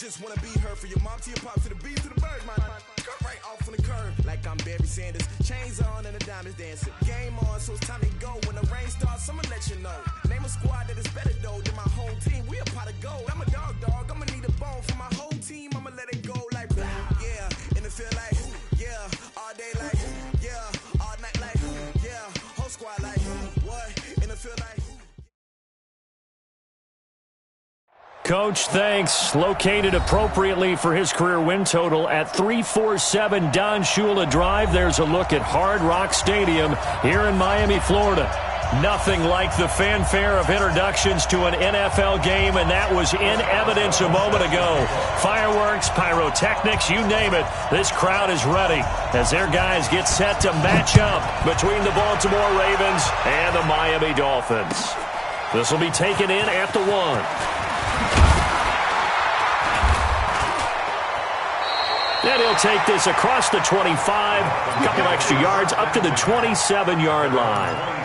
just wanna be her, for your mom to your pop to the beat to the bird, man. Cut right off on the curb, like I'm Barry Sanders. Chains on and the diamonds dancing. Game on, so it's time to go. When the rain starts, I'ma let you know. Name a squad that is better though than my whole team. We a pot of gold. I'm a dog. I'ma need a bone for my whole team. I'ma let it go like yeah, and it feel like yeah, all day like yeah, all night like yeah, whole squad like what, and it feel like. Coach, thanks. Located appropriately for his career win total at 347 Don Shula Drive. There's a look at Hard Rock Stadium here in Miami, Florida. Nothing like the fanfare of introductions to an NFL game, and that was in evidence a moment ago. Fireworks, pyrotechnics, you name it. This crowd is ready as their guys get set to match up between the Baltimore Ravens and the Miami Dolphins. This will be taken in at the 1. And he'll take this across the 25, a couple extra yards up to the 27-yard line.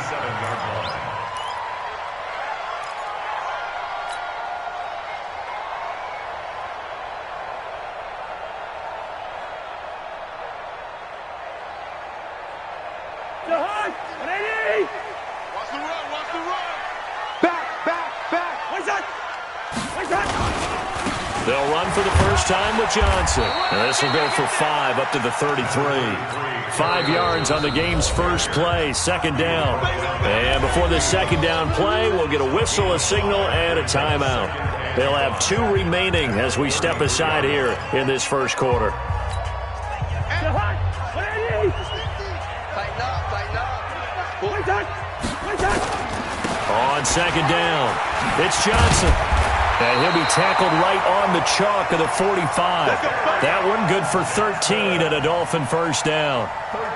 They'll run for the first time with Johnson. And this will go for 5 up to the 33. 5 yards on the game's first play, second down. And before this second down play, we'll get a whistle, a signal, and a timeout. They'll have 2 remaining as we step aside here in this first quarter. On second down, it's Johnson. And he'll be tackled right on the chalk of the 45. That one good for 13 and a Dolphin first down.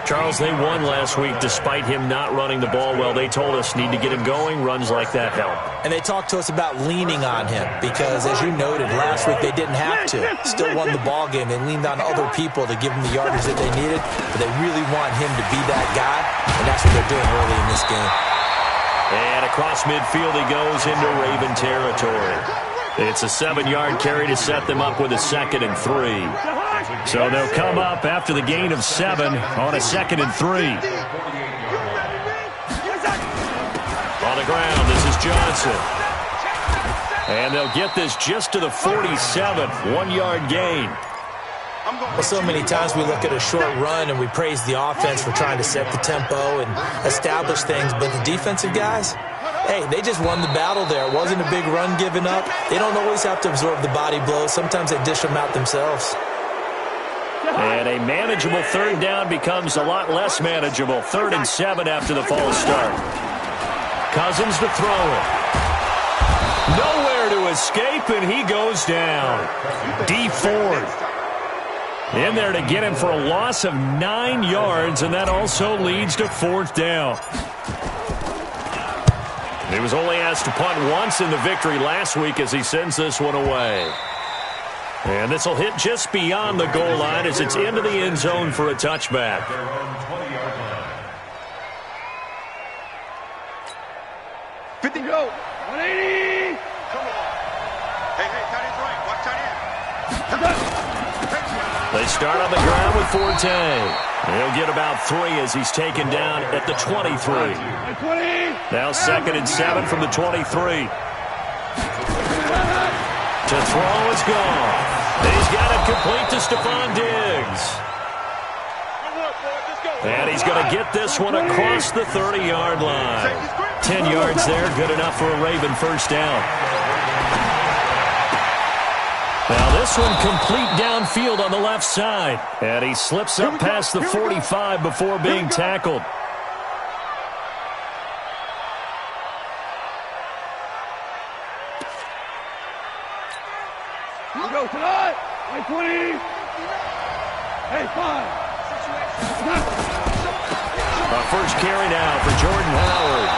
Charles, they won last week despite him not running the ball well. They told us need to get him going. Runs like that help. And they talked to us about leaning on him because, as you noted, last week they didn't have to. Still won the ball game. They leaned on other people to give them the yardage that they needed. But they really want him to be that guy, and that's what they're doing early in this game. And across midfield he goes into Raven territory. It's a 7-yard carry to set them up with a 2nd and 3. So they'll come up after the gain of 7 on a 2nd and 3. On the ground, this is Johnson. And they'll get this just to the 47, 1-yard gain. Well, so many times we look at a short run and we praise the offense for trying to set the tempo and establish things, but the defensive guys, hey, they just won the battle there. It wasn't a big run given up. They don't always have to absorb the body blows. Sometimes they dish them out themselves. And a manageable third down becomes a lot less manageable. 3rd and 7 after the false start. Cousins to throw it. Nowhere to escape, and he goes down. D Ford in there to get him for a loss of 9 yards, and that also leads to 4th down. He was only asked to punt once in the victory last week as he sends this one away. And this will hit just beyond the goal line as it's into the end zone for a touchback. Go. 180. Come on. Hey, tight end's right. Watch tight end. They start on the ground with Forte. He'll get about 3 as he's taken down at the 23. Now 2nd and 7 from the 23. To throw is gone. He's got it complete to Stephon Diggs. And he's going to get this one across the 30-yard line. 10 yards there, good enough for a Raven first down. Now this one complete downfield on the left side. And he slips up past the 45 before being tackled. Here we go tonight. 20. Hey, 5. First carry now for Jordan Howard.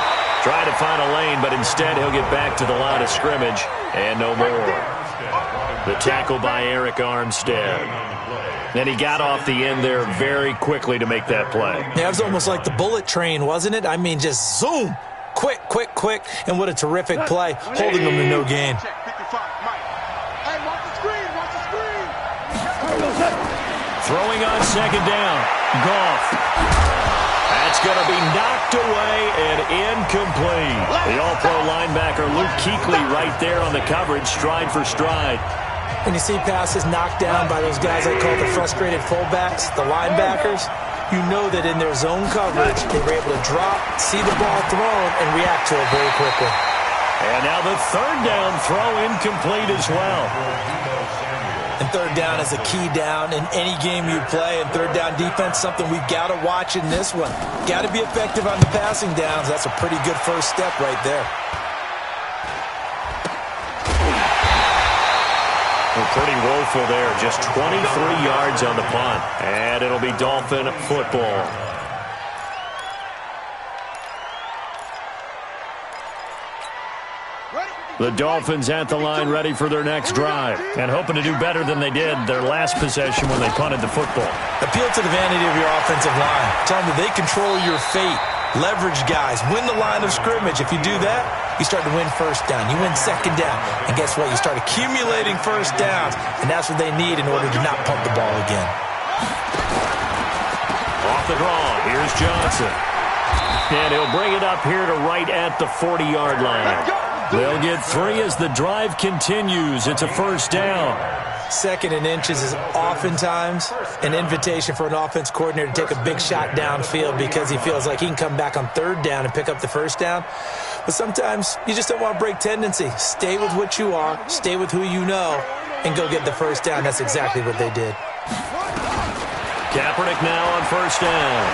Trying to find a lane, but instead he'll get back to the line of scrimmage and no more. The tackle by Eric Armstead. And he got off the end there very quickly to make that play. Yeah, it was almost like the bullet train, wasn't it? I mean, just zoom. Quick, quick, quick. And what a terrific play, holding them to no gain. Hey, watch the screen, watch the Throwing on second down. Goff. That's going to be knocked away and incomplete. The all-pro linebacker Luke Kuechly right there on the coverage, stride for stride. When you see passes knocked down by those guys I call the frustrated fullbacks, the linebackers, you know that in their zone coverage, they were able to drop, see the ball thrown, and react to it very quickly. And now the third down throw incomplete as well. And third down is a key down in any game you play. And third down defense, something we've got to watch in this one. Got to be effective on the passing downs. That's a pretty good first step right there. Well, pretty woeful there. Just 23 yards on the punt. And it'll be Dolphin football. The Dolphins at the line ready for their next drive and hoping to do better than they did their last possession when they punted the football. Appeal to the vanity of your offensive line. Tell them that they control your fate. Leverage guys. Win the line of scrimmage. If you do that, you start to win first down. You win second down. And guess what? You start accumulating first downs. And that's what they need in order to not pump the ball again. Off the draw. Here's Johnson. And he'll bring it up here to right at the 40-yard line. They'll get 3 as the drive continues. It's a first down. Second and inches is oftentimes an invitation for an offense coordinator to take a big shot downfield because he feels like he can come back on third down and pick up the first down. But sometimes you just don't want to break tendency. Stay with what you are, stay with who you know, and go get the first down. That's exactly what they did. Kaepernick now on first down.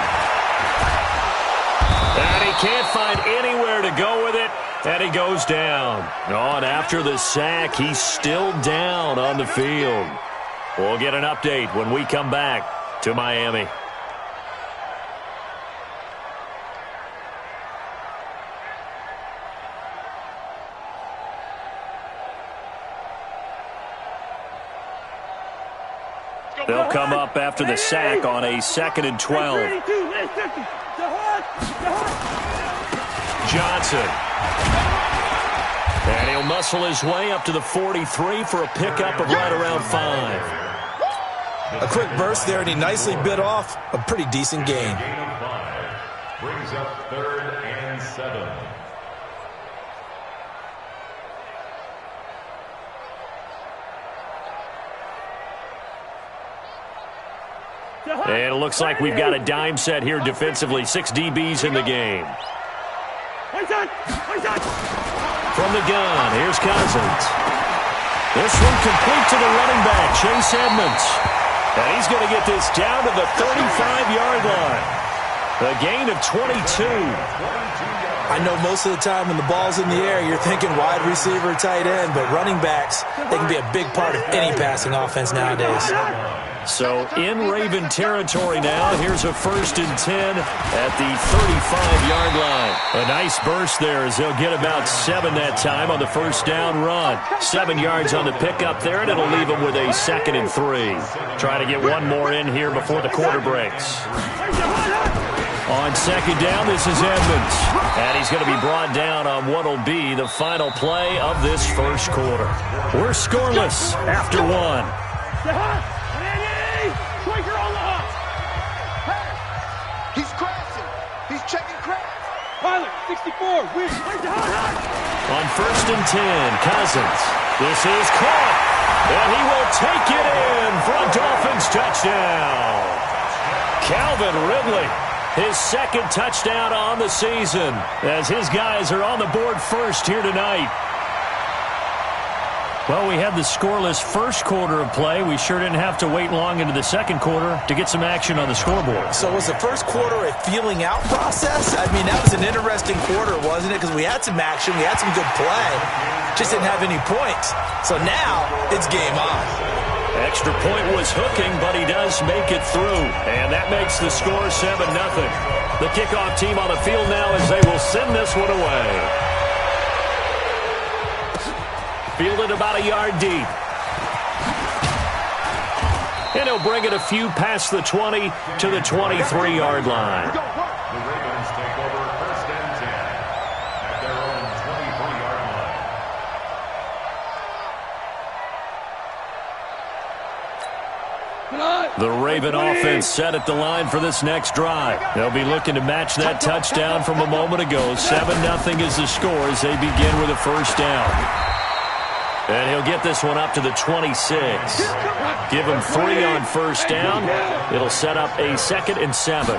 And he can't find anywhere to go with it. And he goes down. Oh, and after the sack, he's still down on the field. We'll get an update when we come back to Miami. They'll come up after the sack on a 2nd and 12. Johnson. And he'll muscle his way up to the 43 for a pickup of right around 5. A quick burst there, and he nicely bit off a pretty decent gain. Brings up 3rd and 7. And it looks like we've got a dime set here defensively. 6 DBs in the game. From the gun, here's Cousins. This one complete to the running back, Chase Edmonds. And he's going to get this down to the 35-yard line. A gain of 22. I know most of the time when the ball's in the air, you're thinking wide receiver, tight end, but running backs, they can be a big part of any passing offense nowadays. So in Raven territory now, here's a 1st and 10 at the 35-yard line. A nice burst there as they'll get about 7 that time on the first down run. 7 yards on the pickup there, and it'll leave them with a 2nd and 3. Trying to get one more in here before the quarter breaks. On second down, this is Edmonds. And he's going to be brought down on what will be the final play of this first quarter. We're scoreless after 1. He's crashing. He's checking crash. Pilot, 64. On 1st and 10, Cousins. This is caught. And he will take it in for a Dolphins touchdown. Calvin Ridley, his 2nd touchdown on the season, as his guys are on the board first here tonight. Well, we had the scoreless first quarter of play. We sure didn't have to wait long into the second quarter to get some action on the scoreboard. So was the first quarter a feeling out process? I mean, that was an interesting quarter, wasn't it? Because we had some action, we had some good play, just didn't have any points. So now it's game on. Extra point was hooking, but he does make it through. And that makes the score 7-0. The kickoff team on the field now as they will send this one away. Fielded about a yard deep. And he'll bring it a few past the 20 to the 23-yard line. The Ravens take over 1st and 10 at their own 23-yard line. The Raven offense set at the line for this next drive. They'll be looking to match that touchdown from a moment ago. 7-0 is the score as they begin with a first down. And he'll get this one up to the 26. Give him 3 on first down. It'll set up a 2nd and 7.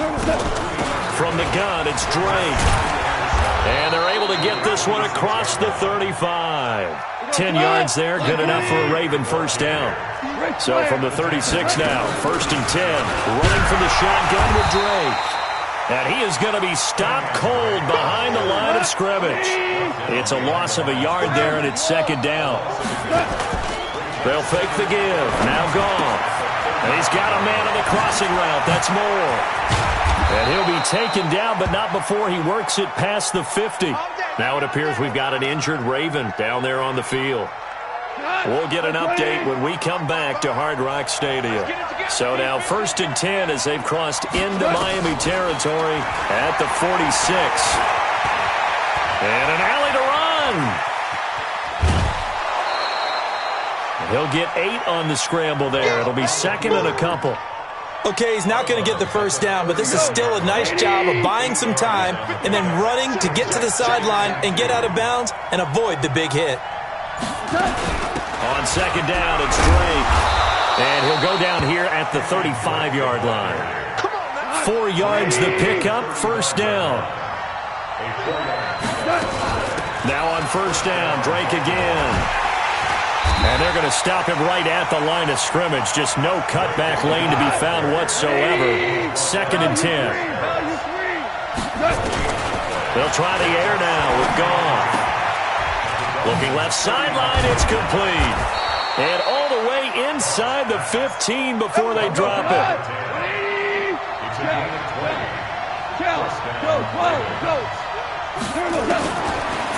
From the gun, it's Drake. And they're able to get this one across the 35. 10 yards there, good enough for a Raven first down. So from the 36 now, 1st and 10, running from the shotgun with Drake. And he is going to be stopped cold behind the line of scrimmage. It's a loss of a yard there, and it's 2nd down. They'll fake the give. Now Goff. And he's got a man on the crossing route. That's Moore. And he'll be taken down, but not before he works it past the 50. Now it appears we've got an injured Raven down there on the field. We'll get an update when we come back to Hard Rock Stadium. So now 1st and 10 as they've crossed into Miami territory at the 46. And an alley to run. He'll get 8 on the scramble there. It'll be 2nd and a couple. Okay, he's not going to get the first down, but this is still a nice job of buying some time and then running to get to the sideline and get out of bounds and avoid the big hit. On 2nd down, it's Drake. And he'll go down here at the 35-yard line. 4 yards the pickup, first down. Now on first down, Drake again. And they're going to stop him right at the line of scrimmage. Just no cutback lane to be found whatsoever. 2nd and 10. They'll try the air now with Goff. Looking left sideline, it's complete. And all the way inside the 15 before they drop it.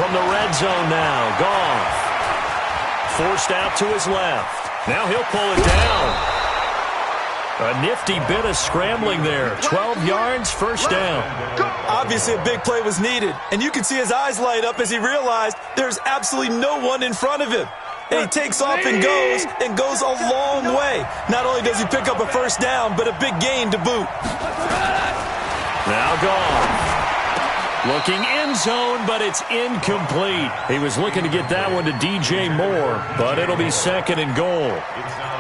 From the red zone now, Goff. Forced out to his left. Now he'll pull it down. A nifty bit of scrambling there. 12 yards, first down. Obviously a big play was needed, and you can see his eyes light up as he realized there's absolutely no one in front of him. And he takes off and goes a long way. Not only does he pick up a first down, but a big gain to boot. Now Goff. Looking end zone, but it's incomplete. He was looking to get that one to DJ Moore, but it'll be 2nd and goal.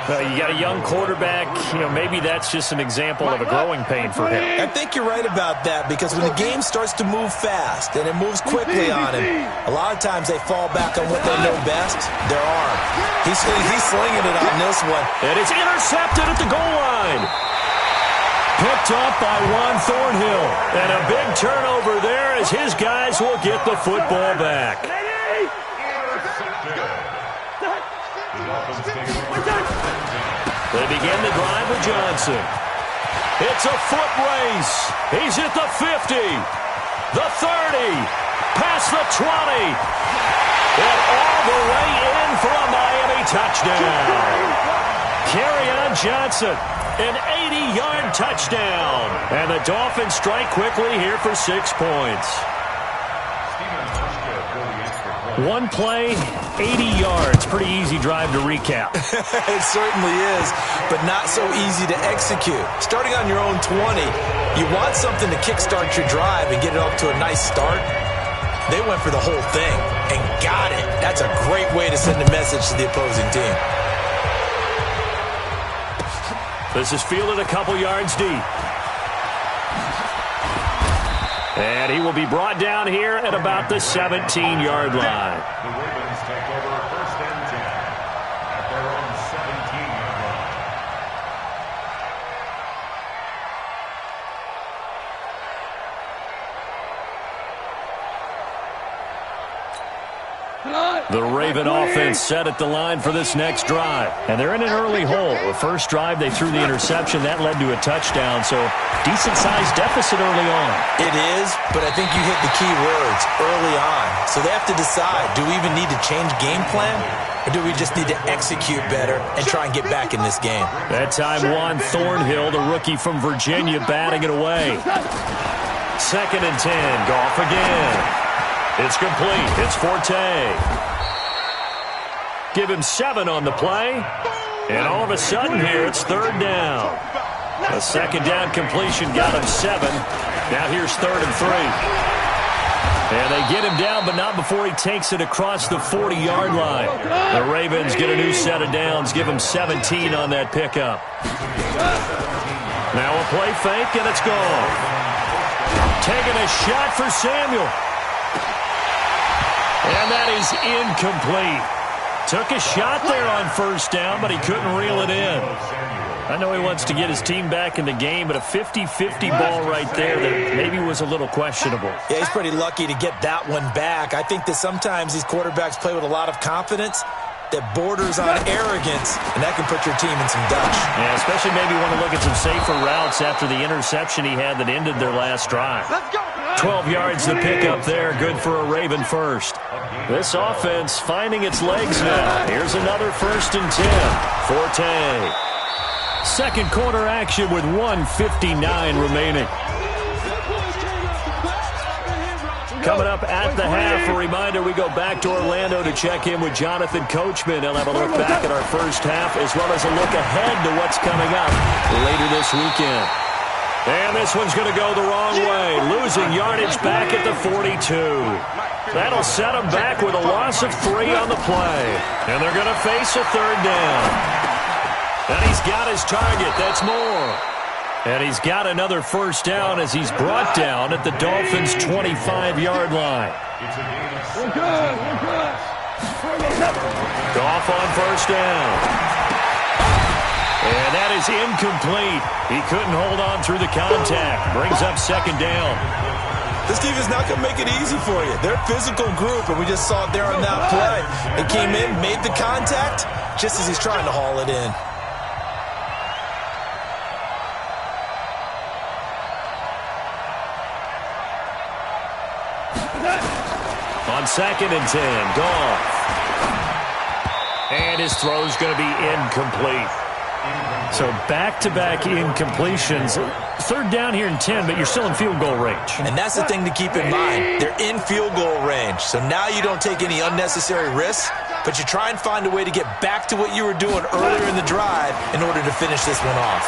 You got a young quarterback. Maybe that's just an example of a growing pain for him. I think you're right about that, because when the game starts to move fast and it moves quickly on him, a lot of times they fall back on what they know best, their arm. He's slinging it on this one. And it's intercepted at the goal line. Picked up by Juan Thornhill. And a big turnover there as his guys will get the football back. They begin the drive with Johnson. It's a foot race. He's at the 50, the 30, past the 20, and all the way in for a Miami touchdown. Kerryon Johnson, an 80-yard touchdown. And the Dolphins strike quickly here for 6 points. One play, 80 yards. Pretty easy drive to recap. It certainly is, but not so easy to execute. Starting on your own 20, you want something to kickstart your drive and get it off to a nice start. They went for the whole thing and got it. That's a great way to send a message to the opposing team. This is fielded a couple yards deep. And he will be brought down here at about the 17-yard line. The Ravens take over 1st and 10 at their own 17-yard line. The Raven offense set at the line for this next drive. And they're in an early hole. The first drive, they threw the interception. That led to a touchdown, so decent-sized deficit early on. It is, but I think you hit the key words, early on. So they have to decide, do we even need to change game plan? Or do we just need to execute better and try and get back in this game? That time, Juan Thornhill, the rookie from Virginia, batting it away. 2nd and 10, Goff again. It's complete. It's Forte. Give him 7 on the play. And all of a sudden here, it's third down. A second down completion got him 7. Now here's 3rd and 3. And they get him down, but not before he takes it across the 40-yard line. The Ravens get a new set of downs, give him 17 on that pickup. Now a play fake, and it's gone. Taking a shot for Samuel. And that is incomplete. Took a shot there on first down, but he couldn't reel it in. I know he wants to get his team back in the game, but a 50-50 ball right there that maybe was a little questionable. Yeah, he's pretty lucky to get that one back. I think that sometimes these quarterbacks play with a lot of confidence that borders on arrogance, and that can put your team in some dutch. Yeah, especially maybe want to look at some safer routes after the interception he had that ended their last drive. 12 yards to pick up there, good for a Raven first. This offense finding its legs now. Here's another 1st and 10. Forte. Second quarter action with 1:59 remaining. Coming up at the half, a reminder, we go back to Orlando to check in with Jonathan Coachman. He'll have a look back at our first half as well as a look ahead to what's coming up later this weekend. And this one's going to go the wrong way, losing yardage back at the 42. That'll set him back with a loss of 3 on the play. And they're going to face a 3rd down. And he's got his target. That's more. And he's got another first down as he's brought down at the Dolphins' 25-yard line. Goff on first down. And that is incomplete. He couldn't hold on through the contact. Brings up 2nd down. This team is not going to make it easy for you. They're a physical group, and we just saw it there on that play. They came in, made the contact, just as he's trying to haul it in. On 2nd and 10, Goff. And his throw's going to be incomplete. So back-to-back incompletions. 3rd down here in 10, but you're still in field goal range. And that's the thing to keep in mind. They're in field goal range. So now you don't take any unnecessary risks, but you try and find a way to get back to what you were doing earlier in the drive in order to finish this one off.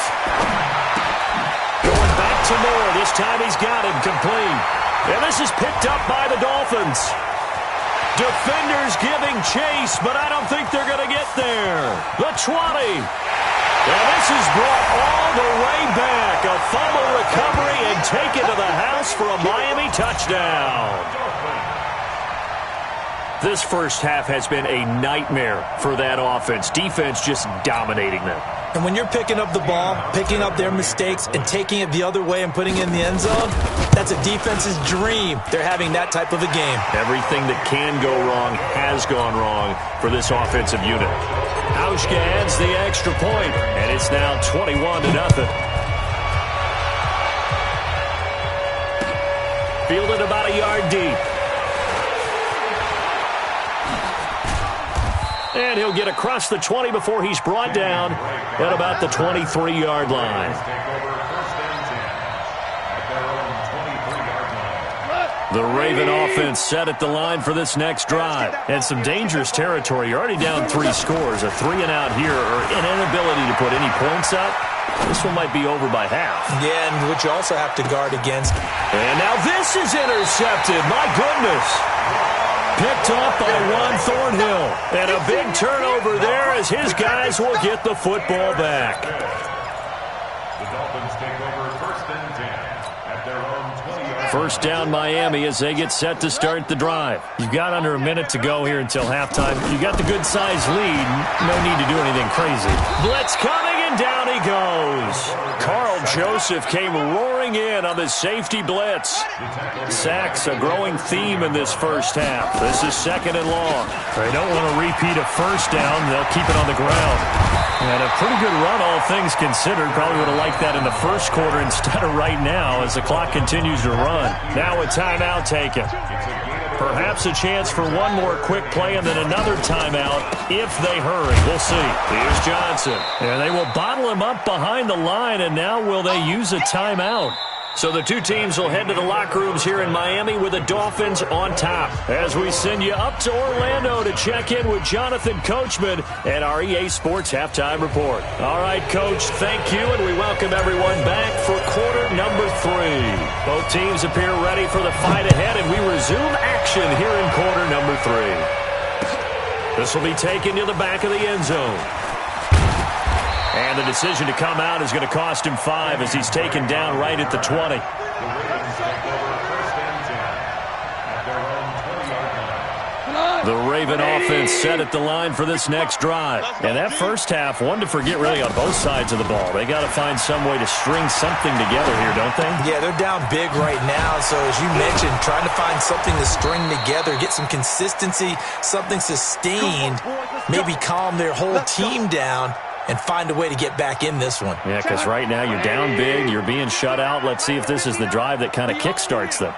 Going back to Moore. This time he's got him complete. And this is picked up by the Dolphins. Defenders giving chase, but I don't think they're going to get there. The 20. And this is brought all the way back. A fumble recovery and taken to the house for a Miami touchdown. This first half has been a nightmare for that offense. Defense just dominating them. And when you're picking up the ball, picking up their mistakes, and taking it the other way and putting it in the end zone, that's a defense's dream. They're having that type of a game. Everything that can go wrong has gone wrong for this offensive unit. Auschka adds the extra point, and it's now 21-0. Fielded about a yard deep. And he'll get across the 20 before he's brought down at about the 23-yard line. The Raven offense set at the line for this next drive. And some dangerous territory. You're already down 3 scores. A 3-and-out here or an inability to put any points up. This one might be over by half. Yeah, and which you also have to guard against. And now this is intercepted. My goodness. Picked off by Juan Thornhill. And a big turnover there as his guys will get the football back. The Dolphins take over 1st and 10 at their own 20-yard. First down Miami as they get set to start the drive. You've got under a minute to go here until halftime. You got the good-sized lead. No need to do anything crazy. Blitz coming, and down he goes. Carl Joseph came roaring in on the safety blitz. Sacks a growing theme in this first half. This is 2nd and long. They don't want to repeat a first down. They'll keep it on the ground. And a pretty good run, all things considered. Probably would have liked that in the first quarter instead of right now as the clock continues to run. Now a timeout taken. Perhaps a chance for one more quick play and then another timeout if they hurry. We'll see. Here's Johnson. And they will bottle him up behind the line, and now will they use a timeout? So the two teams will head to the locker rooms here in Miami with the Dolphins on top. As we send you up to Orlando to check in with Jonathan Coachman and our EA Sports Halftime Report. All right, Coach, thank you, and we welcome everyone back for quarter number 3. Both teams appear ready for the fight ahead, and we resume action here in quarter number 3. This will be taken to the back of the end zone. And the decision to come out is going to cost him 5 as he's taken down right at the 20. The Raven offense set at the line for this next drive. And that first half, one to forget really on both sides of the ball. They got to find some way to string something together here, don't they? Yeah, they're down big right now. So as you mentioned, trying to find something to string together, get some consistency, something sustained, maybe calm their whole team down and find a way to get back in this one. Yeah, because right now you're down big, you're being shut out. Let's see if this is the drive that kind of kickstarts them.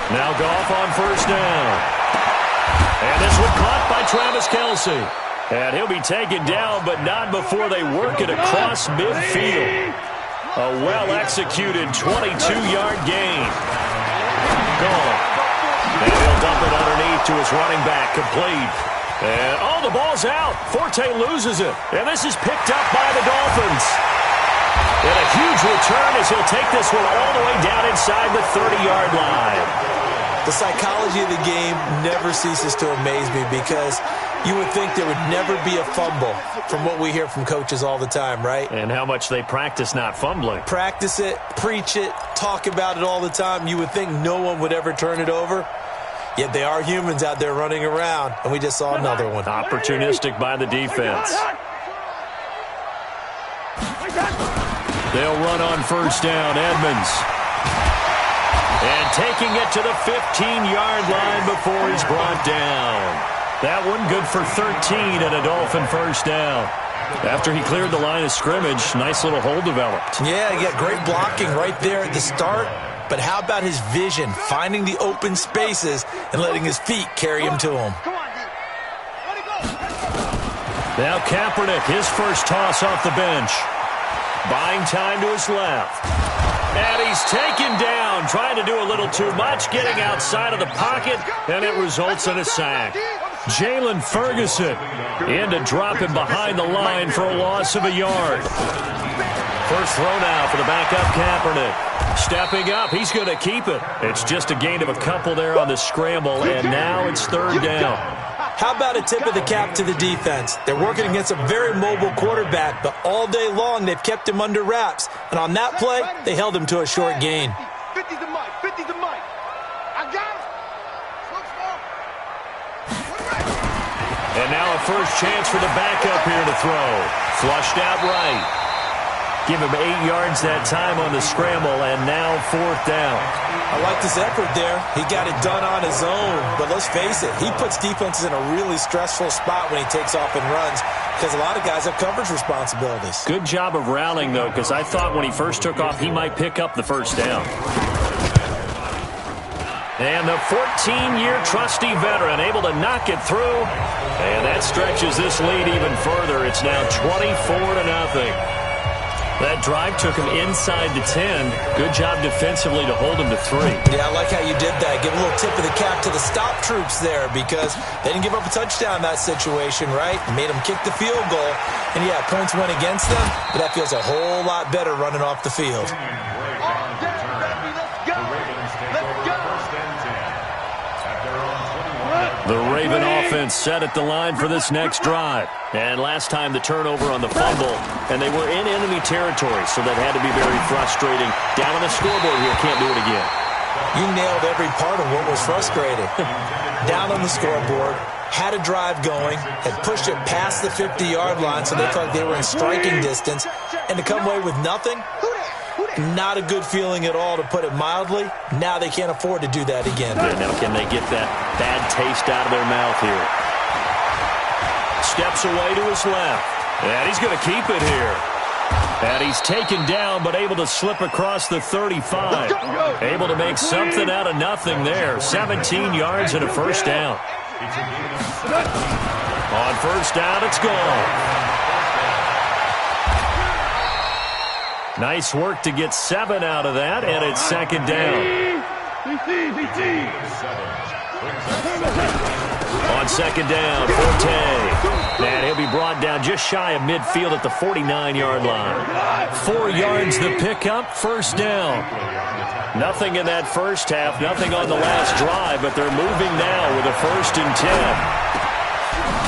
Now Goff on first down. And this one caught by Travis Kelce. And he'll be taken down, but not before they work it across midfield. A well-executed 22-yard gain. Gone. And he'll dump it underneath to his running back, complete. And, oh, the ball's out. Forte loses it. And this is picked up by the Dolphins. And a huge return as he'll take this one all the way down inside the 30-yard line. The psychology of the game never ceases to amaze me because you would think there would never be a fumble from what we hear from coaches all the time, right? And how much they practice not fumbling. Practice it, preach it, talk about it all the time. You would think no one would ever turn it over. Yet they are humans out there running around, and we just saw another one. Opportunistic by the defense. They'll run on first down, Edmonds. And taking it to the 15-yard line before he's brought down. That one good for 13 and a Dolphin first down. After he cleared the line of scrimmage, nice little hole developed. Yeah, he got great blocking right there at the start. But how about his vision, finding the open spaces and letting his feet carry him to him? Now Kaepernick, his first toss off the bench. Buying time to his left. And he's taken down, trying to do a little too much, getting outside of the pocket, and it results in a sack. Jalen Ferguson in to drop him behind the line for a loss of a yard. First throw now for the backup Kaepernick. Stepping up, he's going to keep it. It's just a gain of a couple there on the scramble, and now it's third down. How about a tip of the cap to the defense? They're working against a very mobile quarterback, but all day long they've kept him under wraps. And on that play, they held him to a short gain. 50 to Mike, 50 to Mike. I got it. And now a first chance for the backup here to throw. Flushed out right. Give him 8 yards that time on the scramble, and now fourth down. I like his effort there. He got it done on his own. But let's face it, he puts defenses in a really stressful spot when he takes off and runs because a lot of guys have coverage responsibilities. Good job of rallying, though, because I thought when he first took off, he might pick up the first down. And the 14-year trusty veteran able to knock it through. And that stretches this lead even further. It's now 24-0. That drive took him inside the 10. Good job defensively to hold him to 3. Yeah, I like how you did that. Give a little tip of the cap to the stop troops there because they didn't give up a touchdown in that situation, right? Made them kick the field goal. And, yeah, points went against them, but that feels a whole lot better running off the field. The Raven offense set at the line for this next drive. And last time the turnover on the fumble, and they were in enemy territory, so that had to be very frustrating. Down on the scoreboard here, can't do it again. You nailed every part of what was frustrating. Down on the scoreboard, had a drive going, had pushed it past the 50-yard line so they thought they were in striking distance, and to come away with nothing, not a good feeling at all, to put it mildly. Now they can't afford to do that again. Yeah, now can they get that bad taste out of their mouth here? Steps away to his left. And he's going to keep it here. And he's taken down, but able to slip across the 35. Able to make something out of nothing there. 17 yards and a first down. On first down, it's gone. Nice work to get 7 out of that, and it's second down. On second down, Forte. And he'll be brought down just shy of midfield at the 49-yard line. 4 yards the pickup, first down. Nothing in that first half, nothing on the last drive, but they're moving now with a 1st and 10.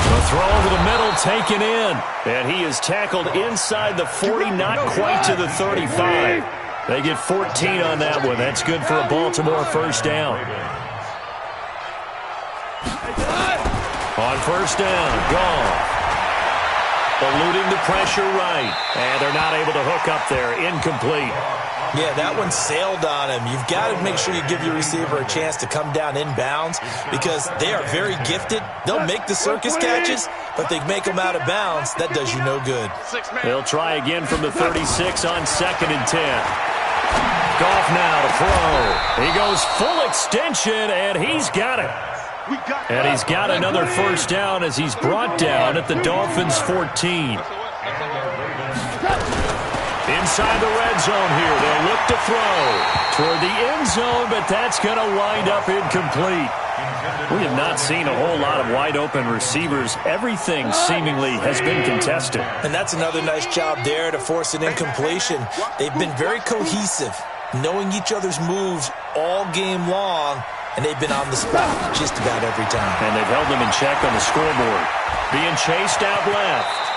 The throw over the middle taken in, and he is tackled inside the 40, not quite to the 35. They get 14 on that one. That's good for a Baltimore first down. On first down, Goff. Eluding the pressure right, and they're not able to hook up there. Incomplete. Yeah, that one sailed on him. You've got to make sure you give your receiver a chance to come down inbounds because they are very gifted. They'll make the circus catches, but they make them out of bounds. That does you no good. They'll try again from the 36 on second and 10. Goff now to throw. He goes full extension, and he's got it. And he's got another first down as he's brought down at the Dolphins' 14. Inside the red zone here. They'll look to throw toward the end zone, but that's going to wind up incomplete. We have not seen a whole lot of wide-open receivers. Everything seemingly has been contested. And that's another nice job there to force an incompletion. They've been very cohesive, knowing each other's moves all game long, and they've been on the spot just about every time. And they've held them in check on the scoreboard. Being chased out left.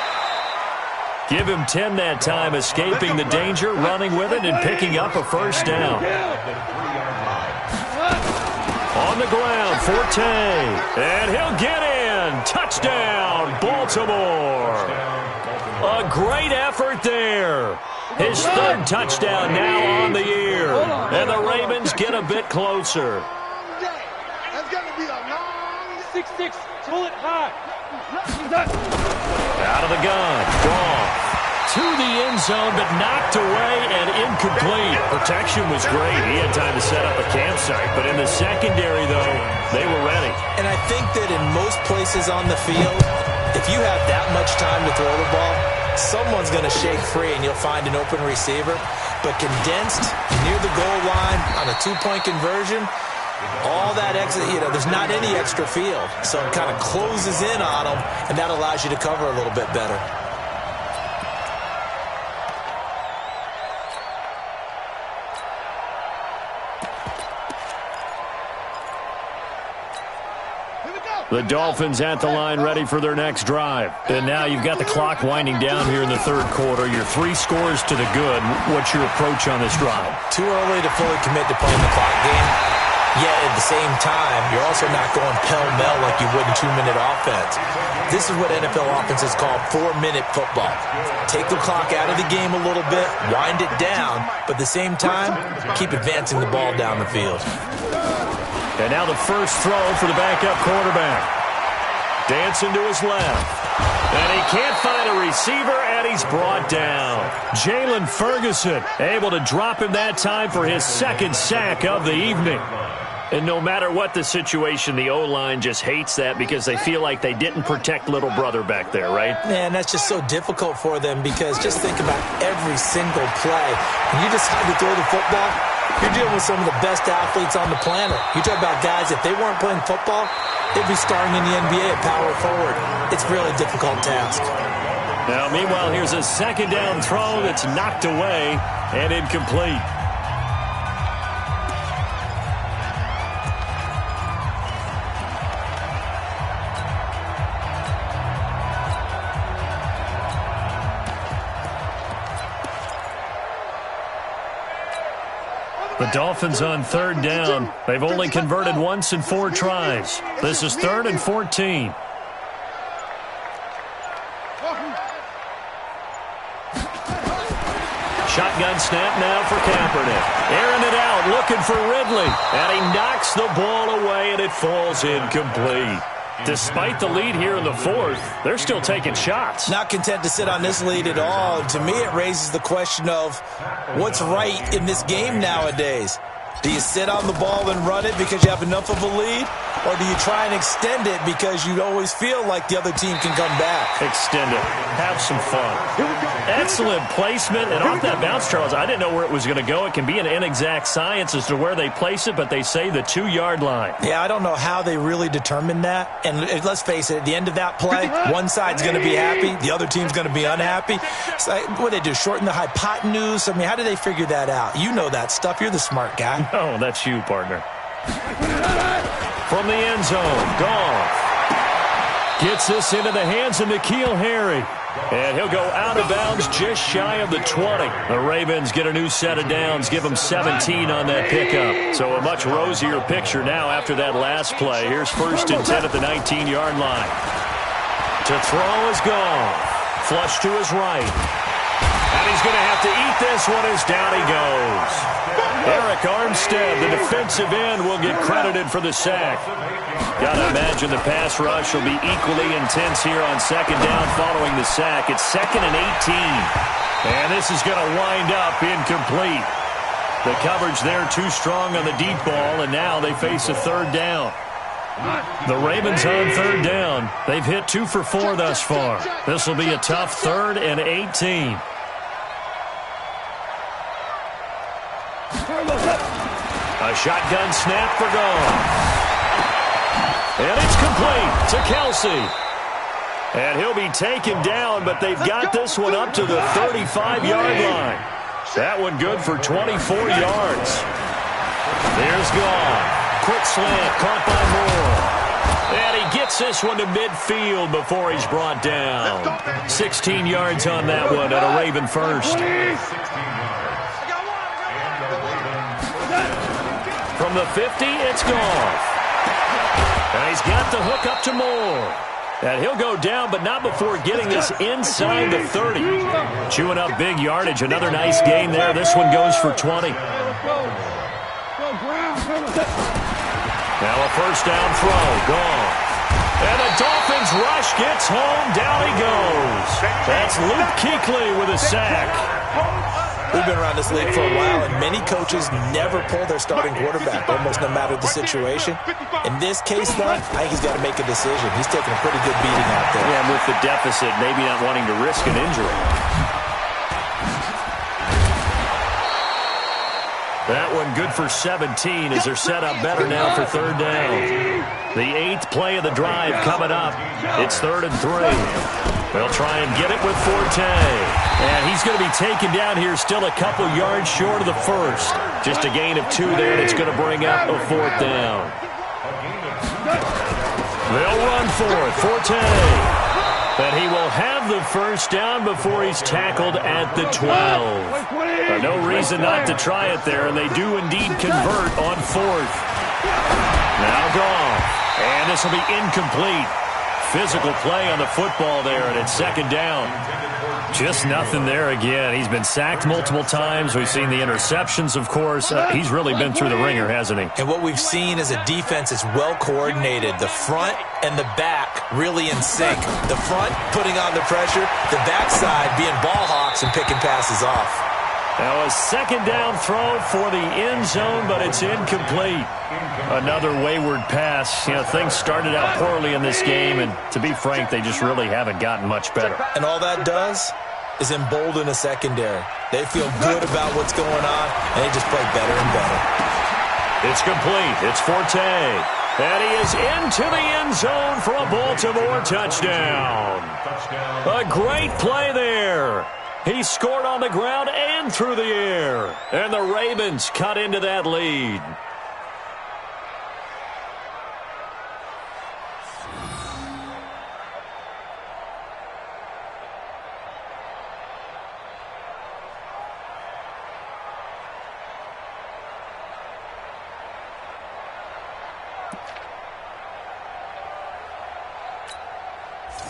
Give him 10 that time, escaping the danger, running with it, and picking up a first down. On the ground, Forte. And he'll get in. Touchdown, Baltimore. A great effort there. His 3rd touchdown now on the year. And the Ravens get a bit closer. That's going to be a long 6-6. Pull it high. Out of the gun. Goff. To the end zone, but knocked away and incomplete. Protection was great. He had time to set up a campsite. But in the secondary, though, they were ready. And I think that in most places on the field, if you have that much time to throw the ball, someone's going to shake free and you'll find an open receiver. But condensed near the goal line on a 2-point conversion, all that extra, there's not any extra field. So it kind of closes in on them, and that allows you to cover a little bit better. The Dolphins at the line ready for their next drive. And now you've got the clock winding down here in the 3rd quarter. You're 3 scores to the good. What's your approach on this drive? Too early to fully commit to playing the clock game. Yet at the same time, you're also not going pell-mell like you would in 2-minute offense. This is what NFL offenses call 4-minute football. Take the clock out of the game a little bit, wind it down, but at the same time, keep advancing the ball down the field. And now the first throw for the backup quarterback. Dancing to his left. And he can't find a receiver, and he's brought down. Jalen Ferguson able to drop him that time for his 2nd sack of the evening. And no matter what the situation, the O-line just hates that because they feel like they didn't protect little brother back there, right? Man, that's just so difficult for them because just think about every single play. When you decide to throw the football, you're dealing with some of the best athletes on the planet. You talk about guys, if they weren't playing football, they'd be starting in the NBA at power forward. It's a really difficult task. Now, meanwhile, here's a 2nd down throw that's knocked away and incomplete. The Dolphins on 3rd down. They've only converted once in 4 tries. This is 3rd and 14. Shotgun snap now for Kaepernick. Airing it out, looking for Ridley. And he knocks the ball away, and it falls incomplete. Despite the lead here in the 4th, they're still taking shots. Not content to sit on this lead at all. To me, it raises the question of what's right in this game nowadays. Do you sit on the ball and run it because you have enough of a lead? or do you try and extend it because you always feel like the other team can come back? Extend it. Have some fun. Excellent placement. And off that bounce, Charles, I didn't know where it was going to go. It can be an inexact science as to where they place it, but they say the 2-yard line. Yeah, I don't know how they really determined that. And let's face it, at the end of that play, one side's going to be happy, the other team's going to be unhappy. So what do they do, shorten the hypotenuse? I mean, how do they figure that out? You know that stuff. You're the smart guy. No, that's you, partner. From the end zone, Goff gets this into the hands of N'Keal Harry. And he'll go out of bounds just shy of the 20. The Ravens get a new set of downs, give them 17 on that pickup. So a much rosier picture now after that last play. Here's 1st and 10 at the 19-yard line. To throw is Goff. Flush to his right. And he's going to have to eat this one as down he goes. Eric Armstead, the defensive end, will get credited for the sack. Got to imagine the pass rush will be equally intense here on 2nd down following the sack. It's 2nd and 18. And this is going to wind up incomplete. The coverage there too strong on the deep ball, and now they face a 3rd down. The Ravens on 3rd down. They've hit 2 for 4 thus far. This will be a tough 3rd and 18. A shotgun snap for Goff. And it's complete to Kelsey. And he'll be taken down, but they've got this one up to the 35-yard line. That one good for 24 yards. There's Goff. Quick slant caught by Moore. And he gets this one to midfield before he's brought down. 16 yards on that one and a Raven first. From the 50, it's Goff. And he's got the hook up to Moore. And he'll go down, but not before getting this inside the 30. Chewing up big yardage. Another nice gain there. This one goes for 20. Now a 1st down throw. Goff. And the Dolphins rush gets home. Down he goes. That's Luke Kuechly with a sack. We've been around this league for a while, and many coaches never pull their starting quarterback, almost no matter the situation. In this case, though, I think he's got to make a decision. He's taking a pretty good beating out there. Yeah, with the deficit, maybe not wanting to risk an injury. That one good for 17 as they're set up better now for 3rd down. The 8th play of the drive coming up. It's 3rd and 3. They'll try and get it with Forte. And he's going to be taken down here still a couple yards short of the 1st. Just a gain of 2 there, and it's going to bring up a 4th down. They'll run for it. Forte. And he will have the 1st down before he's tackled at the 12. No reason not to try it there, and they do indeed convert on 4th. Now Goff. And this will be incomplete. Physical play on the football there, and it's 2nd down. Just nothing there again. He's been sacked multiple times. We've seen the interceptions, of course. He's really been through the ringer, hasn't he? And what we've seen is a defense that's well coordinated. The front and the back really in sync. The front putting on the pressure, the backside being ball hawks and picking passes off. Now a 2nd down throw for the end zone, but it's incomplete. Another wayward pass. You know, things started out poorly in this game, and to be frank, they just really haven't gotten much better. And all that does is embolden a secondary. They feel good about what's going on, and they just play better and better. It's complete. It's Forte. And he is into the end zone for a Baltimore touchdown. A great play there. He scored on the ground and through the air. And the Ravens cut into that lead.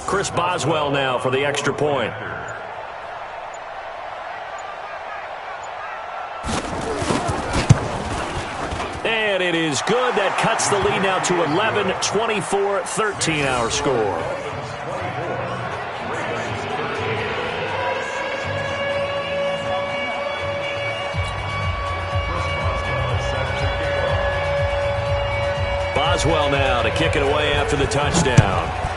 Chris Boswell now for the extra point. And it is good. That cuts the lead now to 11, 24, 13 our score. Boswell now to kick it away after the touchdown.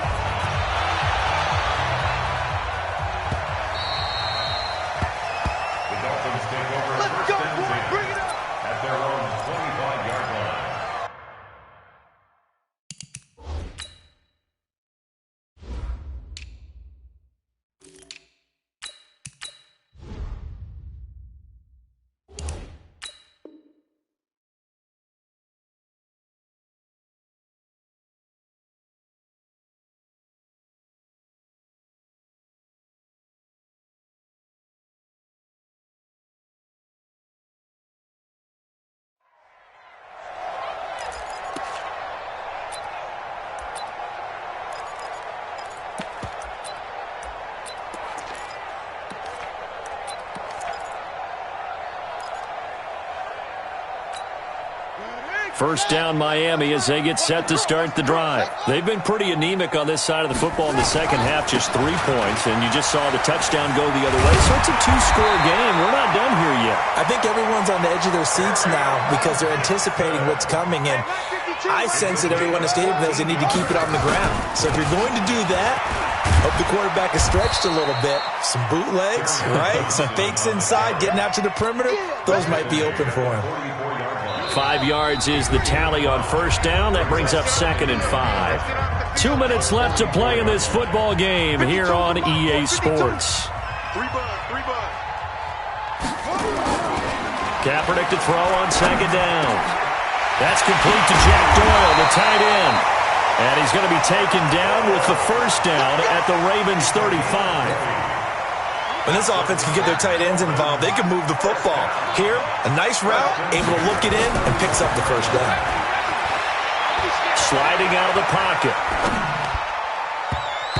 First down Miami as they get set to start the drive. They've been pretty anemic on this side of the football in the second half, just 3 points, and you just saw the touchdown go the other way. So it's a 2-score game. We're not done here yet. I think everyone's on the edge of their seats now because they're anticipating what's coming, and I sense that everyone in the stadium knows they need to keep it on the ground. So if you're going to do that, hope the quarterback is stretched a little bit. Some bootlegs, right? Some fakes inside, getting out to the perimeter. Those might be open for him. 5 yards is the tally on first down. That brings up 2nd and 5. 2 minutes left to play in this football game here on EA Sports. Kaepernick to throw on 2nd down. That's complete to Jack Doyle, the tight end. And he's going to be taken down with the first down at the Ravens 35. When this offense can get their tight ends involved, they can move the football. Here, a nice route, able to look it in, and picks up the first down. Sliding out of the pocket.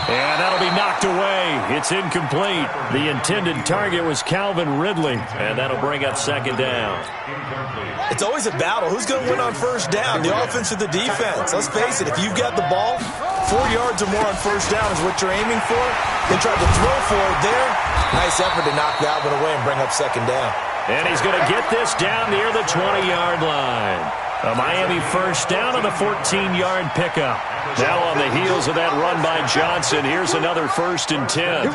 And that'll be knocked away. It's incomplete. The intended target was Calvin Ridley, and that'll bring up 2nd down. It's always a battle. Who's going to win on first down, the offense or the defense? Let's face it, if you've got the ball, 4 yards or more on first down is what you're aiming for. They tried to throw for it there. Nice effort to knock that one away and bring up 2nd down. And he's going to get this down near the 20-yard line. A Miami first down on the 14-yard pickup. Now on the heels of that run by Johnson, here's another 1st and 10.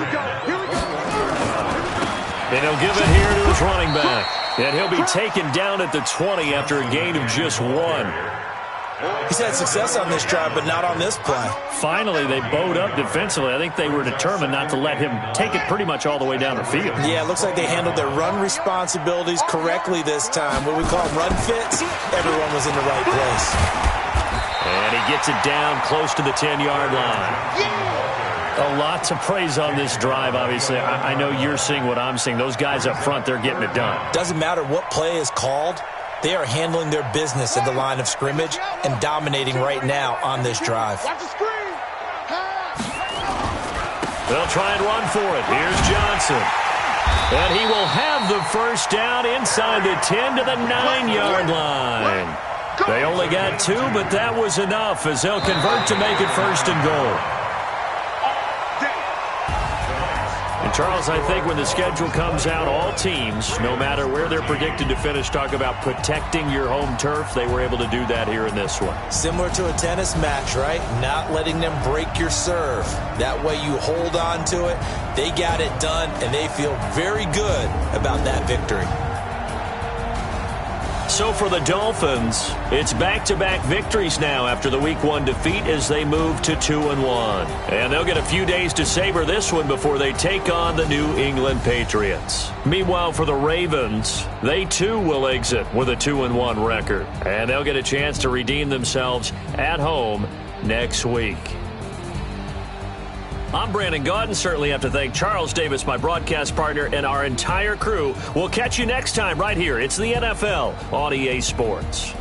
And he'll give it here to his running back. And he'll be taken down at the 20 after a gain of just 1. He's had success on this drive, but not on this play. Finally, they bowed up defensively. I think they were determined not to let him take it pretty much all the way down the field. Yeah, it looks like they handled their run responsibilities correctly this time. What we call run fits, everyone was in the right place. And he gets it down close to the 10-yard line. A lot to praise on this drive, obviously. I know you're seeing what I'm seeing. Those guys up front, they're getting it done. Doesn't matter what play is called. They are handling their business at the line of scrimmage and dominating right now on this drive. They'll try and run for it. Here's Johnson. And he will have the first down inside the 10 to the 9-yard line. They only got 2, but that was enough as they'll convert to make it 1st and goal. And Charles, I think when the schedule comes out, all teams, no matter where they're predicted to finish, talk about protecting your home turf. They were able to do that here in this one. Similar to a tennis match, right? Not letting them break your serve. That way you hold on to it. They got it done, and they feel very good about that victory. So for the Dolphins, it's back-to-back victories now after the Week 1 defeat as they move to 2-1. And they'll get a few days to savor this one before they take on the New England Patriots. Meanwhile, for the Ravens, they too will exit with a 2-1 record. And they'll get a chance to redeem themselves at home next week. I'm Brandon Gaudin. Certainly have to thank Charles Davis, my broadcast partner, and our entire crew. We'll catch you next time right here. It's the NFL on EA Sports.